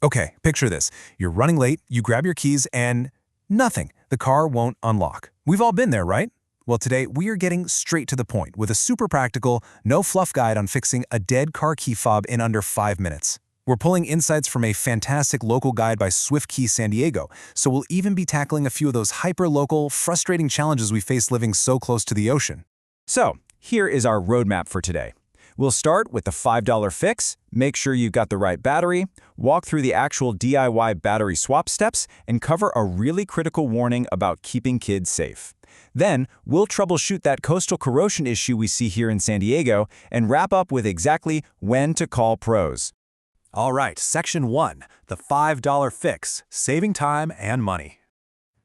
Okay, picture this. You're running late, you grab your keys, and nothing. The car won't unlock. We've all been there, right? Well, today we are getting straight to the point with a super practical, no fluff guide on fixing a dead car key fob in under 5 minutes. We're pulling insights from a fantastic local guide by SwiftKey San Diego, so we'll even be tackling a few of those hyper-local, frustrating challenges we face living so close to the ocean. So, here is our roadmap for today. We'll start with the $5 fix, make sure you've got the right battery, walk through the actual DIY battery swap steps, and cover a really critical warning about keeping kids safe. Then, we'll troubleshoot that coastal corrosion issue we see here in San Diego and wrap up with exactly when to call pros. All right, Section 1, the $5 fix, saving time and money.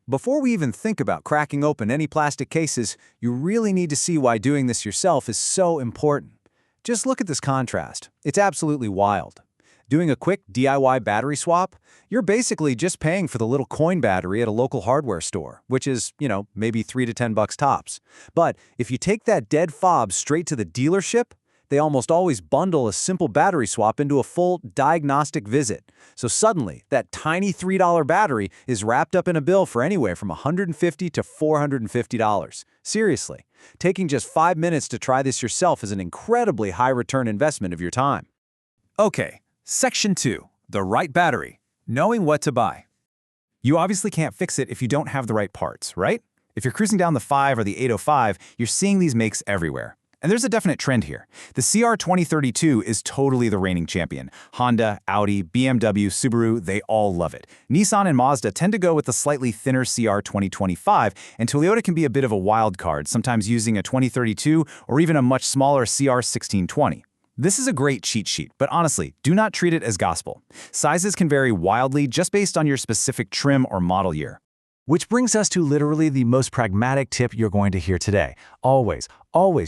Before we even think about cracking open any plastic cases, you really need to see why doing this yourself is so important. Just look at this contrast. It's absolutely wild. Doing a quick DIY battery swap, you're basically just paying for the little coin battery at a local hardware store, which is, maybe $3 to $10 tops. But if you take that dead fob straight to the dealership, they almost always bundle a simple battery swap into a full diagnostic visit. So suddenly, that tiny $3 battery is wrapped up in a bill for anywhere from $150 to $450. Seriously, taking just 5 minutes to try this yourself is an incredibly high-return investment of your time. Okay, Section 2, the right battery, knowing what to buy. You obviously can't fix it if you don't have the right parts, right? If you're cruising down the 5 or the 805, you're seeing these makes everywhere. And there's a definite trend here. The CR2032 is totally the reigning champion. Honda, Audi, BMW, Subaru, they all love it. Nissan and Mazda tend to go with the slightly thinner CR2025, and Toyota can be a bit of a wild card, sometimes using a 2032 or even a much smaller CR1620. This is a great cheat sheet, but honestly, do not treat it as gospel. Sizes can vary wildly just based on your specific trim or model year. Which brings us to literally the most pragmatic tip you're going to hear today. Always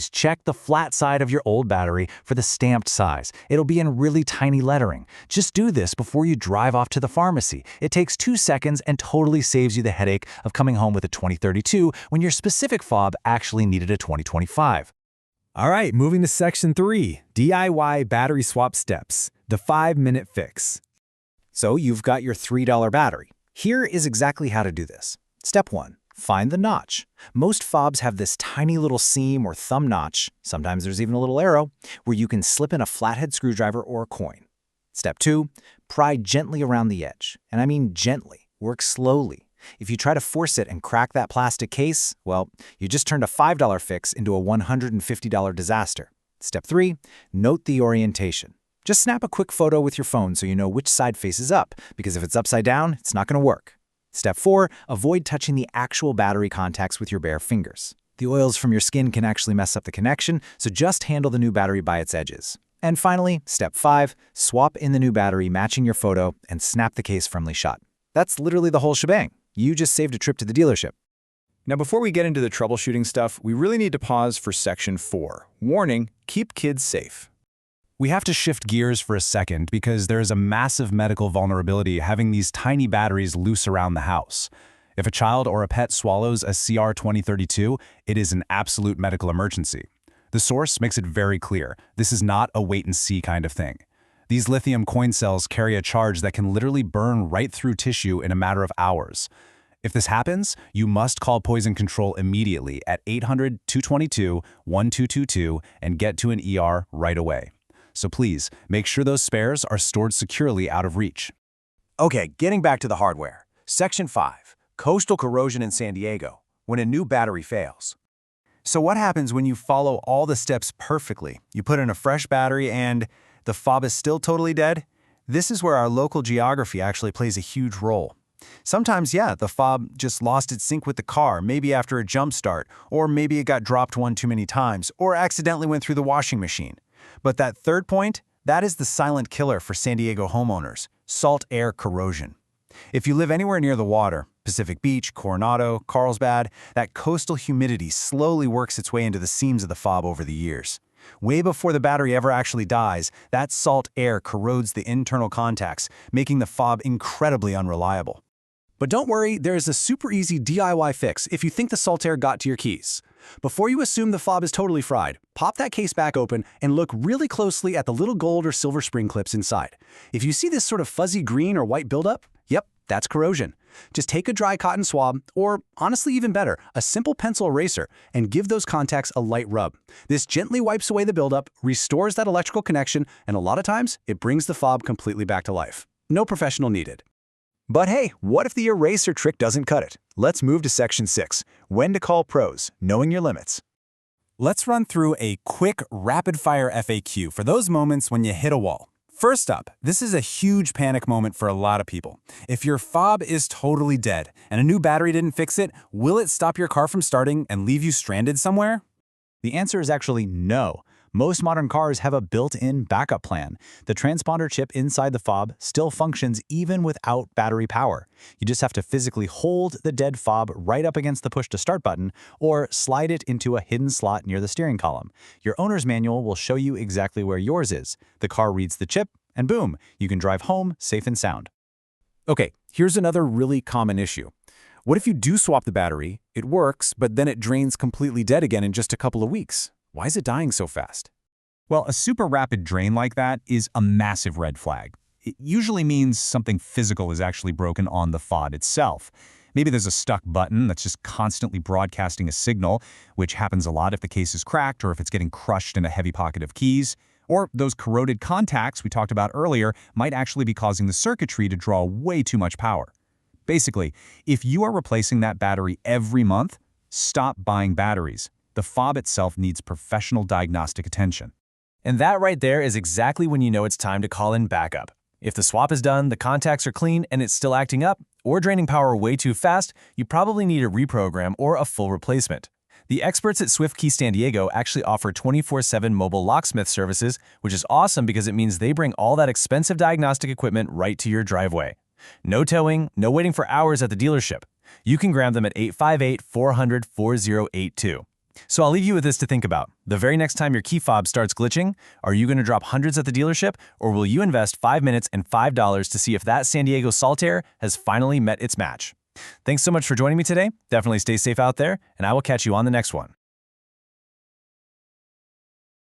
check the flat side of your old battery for the stamped size. It'll be in really tiny lettering. Just do this before you drive off to the pharmacy. It takes 2 seconds and totally saves you the headache of coming home with a 2032 when your specific fob actually needed a 2025. All right, moving to Section 3, DIY battery swap steps, the 5-minute fix. So you've got your $3 battery. Here is exactly how to do this. Step 1. Find the notch. Most fobs have this tiny little seam or thumb notch, sometimes there's even a little arrow, where you can slip in a flathead screwdriver or a coin. Step 2. Pry gently around the edge. And I mean gently. Work slowly. If you try to force it and crack that plastic case, well, you just turned a $5 fix into a $150 disaster. Step 3. Note the orientation. Just snap a quick photo with your phone so you know which side faces up, because if it's upside down, it's not going to work. Step 4. Avoid touching the actual battery contacts with your bare fingers. The oils from your skin can actually mess up the connection, so just handle the new battery by its edges. And finally, Step 5. Swap in the new battery matching your photo and snap the case firmly shut. That's literally the whole shebang. You just saved a trip to the dealership. Now, before we get into the troubleshooting stuff, we really need to pause for Section 4. Warning, keep kids safe. We have to shift gears for a second because there is a massive medical vulnerability having these tiny batteries loose around the house. If a child or a pet swallows a CR2032, it is an absolute medical emergency. The source makes it very clear. This is not a wait-and-see kind of thing. These lithium coin cells carry a charge that can literally burn right through tissue in a matter of hours. If this happens, you must call poison control immediately at 800-222-1222 and get to an ER right away. So please, make sure those spares are stored securely out of reach. Okay, getting back to the hardware. Section 5. Coastal corrosion in San Diego, when a new battery fails. So what happens when you follow all the steps perfectly? You put in a fresh battery and the fob is still totally dead? This is where our local geography actually plays a huge role. Sometimes, the fob just lost its sync with the car, maybe after a jump start, or maybe it got dropped one too many times, or accidentally went through the washing machine. But that third point, that is the silent killer for San Diego homeowners, salt air corrosion. If you live anywhere near the water, Pacific Beach, Coronado, Carlsbad, that coastal humidity slowly works its way into the seams of the fob over the years. Way before the battery ever actually dies, that salt air corrodes the internal contacts, making the fob incredibly unreliable. But don't worry, there is a super easy DIY fix if you think the salt air got to your keys. Before you assume the fob is totally fried, pop that case back open and look really closely at the little gold or silver spring clips inside. If you see this sort of fuzzy green or white buildup, yep, that's corrosion. Just take a dry cotton swab, or honestly even better, a simple pencil eraser, and give those contacts a light rub. This gently wipes away the buildup, restores that electrical connection, and a lot of times, it brings the fob completely back to life. No professional needed. But hey, what if the eraser trick doesn't cut it? Let's move to Section 6, when to call pros, knowing your limits. Let's run through a quick, rapid-fire FAQ for those moments when you hit a wall. First up, this is a huge panic moment for a lot of people. If your fob is totally dead and a new battery didn't fix it, will it stop your car from starting and leave you stranded somewhere? The answer is actually no. Most modern cars have a built-in backup plan. The transponder chip inside the fob still functions even without battery power. You just have to physically hold the dead fob right up against the push-to-start button or slide it into a hidden slot near the steering column. Your owner's manual will show you exactly where yours is. The car reads the chip, and boom, you can drive home safe and sound. Okay, here's another really common issue. What if you do swap the battery, it works, but then it drains completely dead again in just a couple of weeks? Why is it dying so fast? Well, a super rapid drain like that is a massive red flag. It usually means something physical is actually broken on the FOD itself. Maybe there's a stuck button that's just constantly broadcasting a signal, which happens a lot if the case is cracked or if it's getting crushed in a heavy pocket of keys. Or those corroded contacts we talked about earlier might actually be causing the circuitry to draw way too much power. Basically, if you are replacing that battery every month, stop buying batteries. The fob itself needs professional diagnostic attention. And that right there is exactly when you know it's time to call in backup. If the swap is done, the contacts are clean, and it's still acting up, or draining power way too fast, you probably need a reprogram or a full replacement. The experts at SwiftKey San Diego actually offer 24/7 mobile locksmith services, which is awesome because it means they bring all that expensive diagnostic equipment right to your driveway. No towing, no waiting for hours at the dealership. You can grab them at 858-400-4082. So I'll leave you with this to think about. The very next time your key fob starts glitching, are you going to drop hundreds at the dealership, or will you invest 5 minutes and $5 to see if that San Diego salt air has finally met its match? Thanks so much for joining me today. Definitely stay safe out there, and I will catch you on the next one.